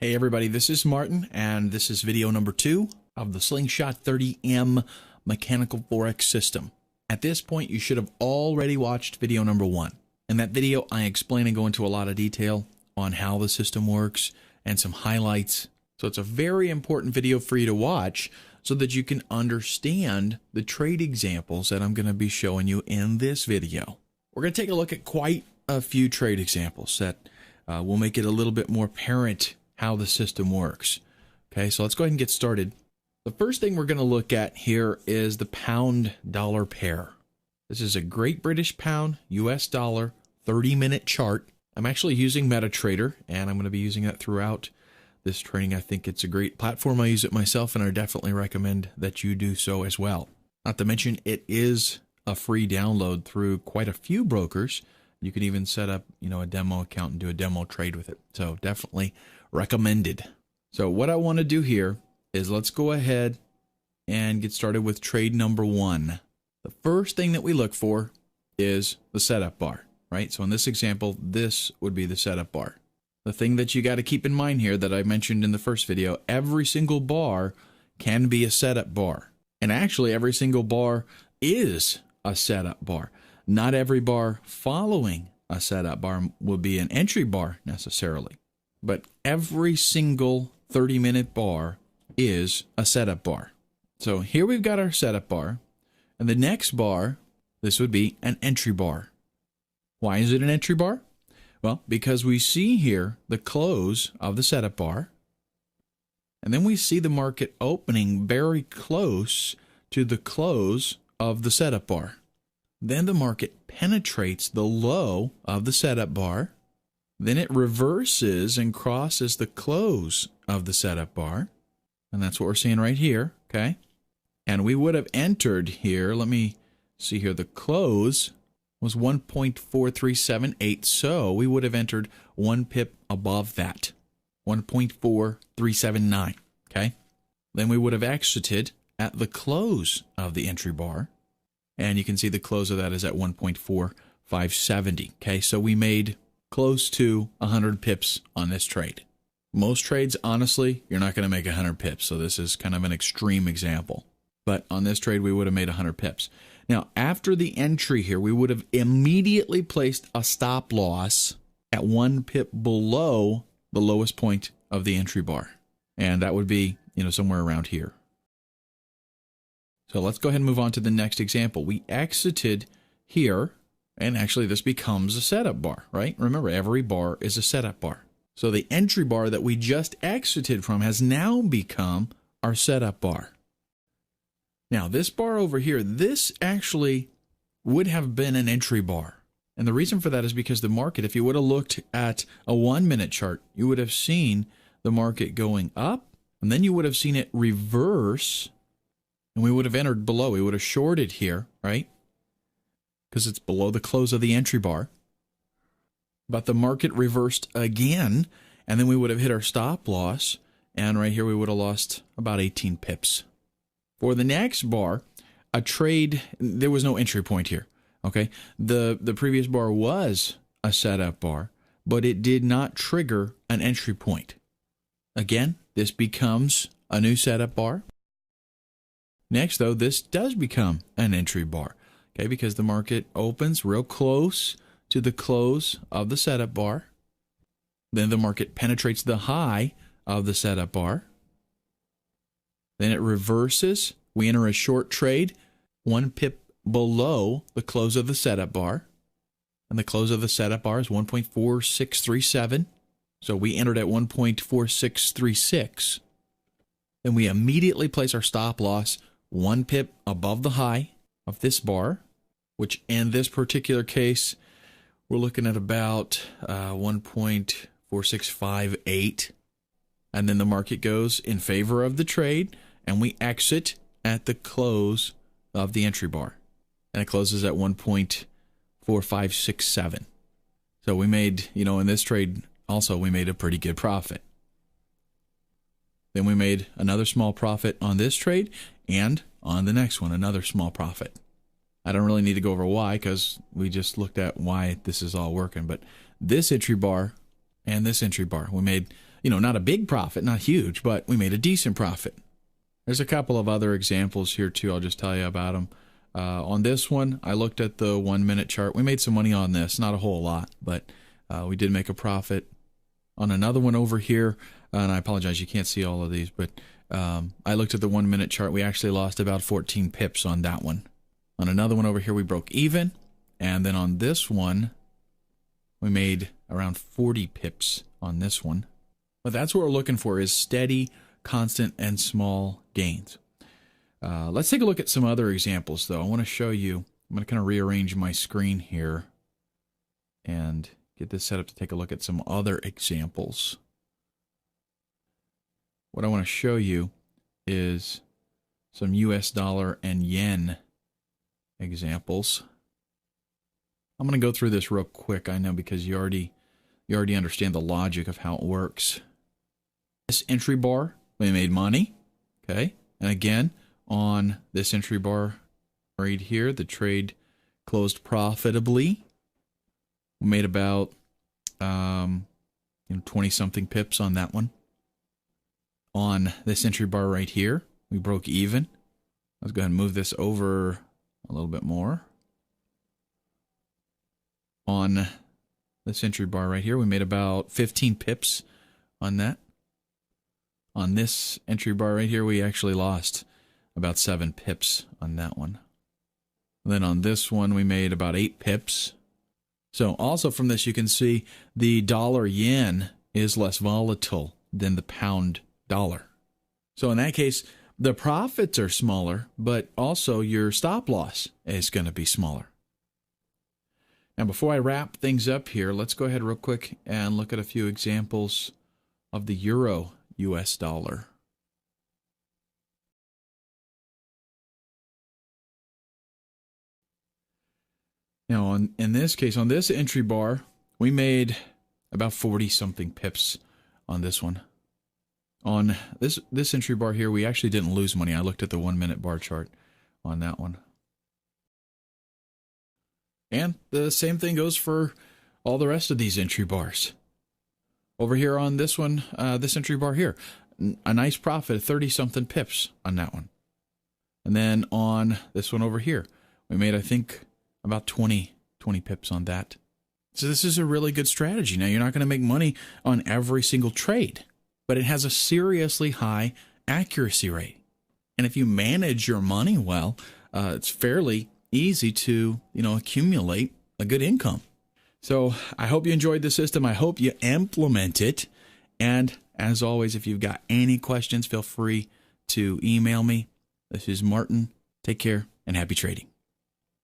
Hey everybody, this is Martin, and this is video number 2 of the Slingshot 30M mechanical forex system. At this point, you should have already watched video number 1. In that video, I explain and go into a lot of detail on how the system works and some highlights. So it's a very important video for you to watch so that you can understand the trade examples that I'm going to be showing you in this video. We're going to take a look at quite a few trade examples that will make it a little bit more apparent how the system works. Okay, so let's go ahead and get started. The first thing we're going to look at here is the pound-dollar pair. This is a Great British Pound US dollar 30-minute chart. I'm actually using MetaTrader, and I'm going to be using that throughout this training. I think it's a great platform. I use it myself, and I definitely recommend that you do so as well. Not to mention, it is a free download through quite a few brokers. You can even set up, a demo account and do a demo trade with it. So definitely recommended. So what I want to do here is let's go ahead and get started with trade number 1. The first thing that we look for is the setup bar, right? So in this example, this would be the setup bar. The thing that you got to keep in mind here that I mentioned in the first video, every single bar can be a setup bar. And actually, every single bar is a setup bar. Not every bar following a setup bar will be an entry bar necessarily. But every single 30-minute bar is a setup bar. So here we've got our setup bar. And the next bar, this would be an entry bar. Why is it an entry bar? Well, because we see here the close of the setup bar. And then we see the market opening very close to the close of the setup bar. Then the market penetrates the low of the setup bar. Then it reverses and crosses the close of the setup bar. And that's what we're seeing right here, okay? And we would have entered here, let me see here, the close was 1.4378, so we would have entered 1 pip above that, 1.4379, okay? Then we would have exited at the close of the entry bar. And you can see the close of that is at 1.4570, okay? So we made close to 100 pips on this trade. Most trades, honestly, you're not going to make 100 pips, so this is kind of an extreme example. But on this trade, we would have made 100 pips. Now, after the entry here, we would have immediately placed a stop loss at 1 pip below the lowest point of the entry bar. And that would be, somewhere around here. So let's go ahead and move on to the next example. We exited here. And actually, this becomes a setup bar, right? Remember, every bar is a setup bar. So the entry bar that we just exited from has now become our setup bar. Now, this bar over here, this actually would have been an entry bar. And the reason for that is because the market, if you would have looked at a 1-minute chart, you would have seen the market going up, and then you would have seen it reverse, and we would have entered below. We would have shorted here, right? Because it's below the close of the entry bar. But the market reversed again, and then we would have hit our stop loss, and right here we would have lost about 18 pips. For the next bar, a trade, there was no entry point here, okay? The previous bar was a setup bar, but it did not trigger an entry point. Again, this becomes a new setup bar. Next, though, this does become an entry bar. Okay, because the market opens real close to the close of the setup bar. Then the market penetrates the high of the setup bar. Then it reverses. We enter a short trade 1 pip below the close of the setup bar. And the close of the setup bar is 1.4637. So we entered at 1.4636. Then we immediately place our stop loss 1 pip above the high of this bar, which in this particular case, we're looking at about 1.4658. And then the market goes in favor of the trade, and we exit at the close of the entry bar. And it closes at 1.4567. So we made, in this trade also, we made a pretty good profit. Then we made another small profit on this trade, and on the next one, another small profit. I don't really need to go over why, because we just looked at why this is all working. But this entry bar and this entry bar, we made not a big profit, not huge, but we made a decent profit. There's a couple of other examples here too. I'll just tell you about them. On this one, I looked at the 1 minute chart. We made some money on this, not a whole lot, but we did make a profit. On another one over here, and I apologize, you can't see all of these, but I looked at the 1 minute chart. We actually lost about 14 pips on that one. On another one over here, we broke even. And then on this one, we made around 40 pips on this one. But that's what we're looking for, is steady, constant, and small gains. Let's take a look at some other examples, though. I want to show you. I'm going to kind of rearrange my screen here and get this set up to take a look at some other examples. What I want to show you is some US dollar and yen examples. I'm going to go through this real quick, I know, because you already understand the logic of how it works. This entry bar, we made money, okay? And again, on this entry bar right here, the trade closed profitably. We made about 20-something pips on that one. On this entry bar right here, we broke even. Let's go ahead and move this over a little bit more. On this entry bar right here, we made about 15 pips on that. On this entry bar right here, we actually lost about 7 pips on that one. Then on this one, we made about 8 pips. So also from this, you can see the dollar yen is less volatile than the pound dollar. So in that case, the profits are smaller, but also your stop loss is going to be smaller. Now, before I wrap things up here, let's go ahead real quick and look at a few examples of the euro US dollar. Now, in this case, on this entry bar, we made about 40-something pips on this one. On this entry bar here, we actually didn't lose money. I looked at the 1 minute bar chart on that one. And the same thing goes for all the rest of these entry bars. Over here on this one, this entry bar here, a nice profit of 30-something pips on that one. And then on this one over here, we made, I think, about 20 pips on that. So this is a really good strategy. Now, you're not going to make money on every single trade, but it has a seriously high accuracy rate. And if you manage your money well, it's fairly easy to, accumulate a good income. So I hope you enjoyed the system. I hope you implement it. And as always, if you've got any questions, feel free to email me. This is Martin. Take care and happy trading.